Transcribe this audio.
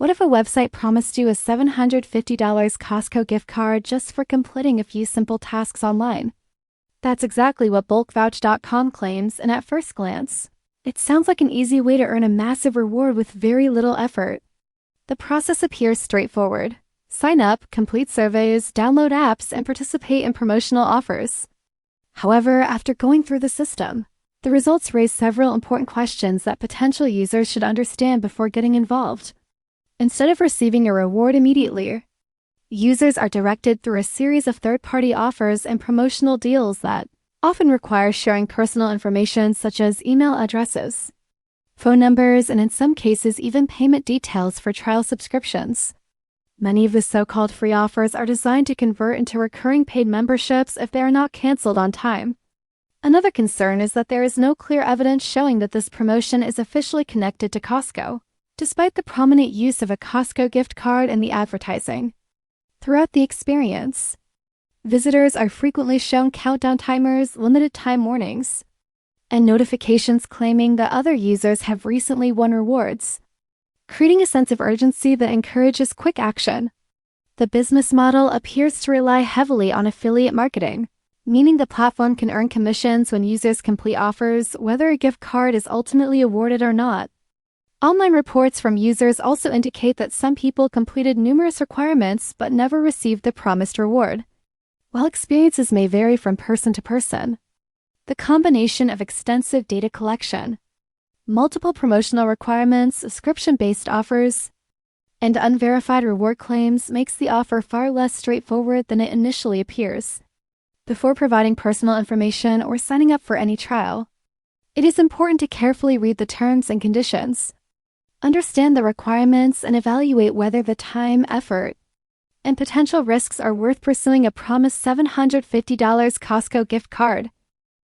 What if a website promised you a $750 Costco gift card just for completing a few simple tasks online? That's exactly what bulkvouch.com claims, and at first glance, it sounds like an easy way to earn a massive reward with very little effort. The process appears straightforward. Sign up, complete surveys, download apps, and participate in promotional offers. However, after going through the system, the results raise several important questions that potential users should understand before getting involved. Instead of receiving a reward immediately, users are directed through a series of third-party offers and promotional deals that often require sharing personal information such as email addresses, phone numbers, and in some cases even payment details for trial subscriptions. Many of the so-called free offers are designed to convert into recurring paid memberships if they are not canceled on time. Another concern is that there is no clear evidence showing that this promotion is officially connected to Costco, despite the prominent use of a Costco gift card in the advertising. Throughout the experience, visitors are frequently shown countdown timers, limited time warnings, and notifications claiming that other users have recently won rewards, creating a sense of urgency that encourages quick action. The business model appears to rely heavily on affiliate marketing, meaning the platform can earn commissions when users complete offers, whether a gift card is ultimately awarded or not. Online reports from users also indicate that some people completed numerous requirements but never received the promised reward. While experiences may vary from person to person, the combination of extensive data collection, multiple promotional requirements, subscription-based offers, and unverified reward claims makes the offer far less straightforward than it initially appears. Before providing personal information or signing up for any trial, it is important to carefully read the terms and conditions, understand the requirements, and evaluate whether the time, effort, and potential risks are worth pursuing a promised $750 Costco gift card.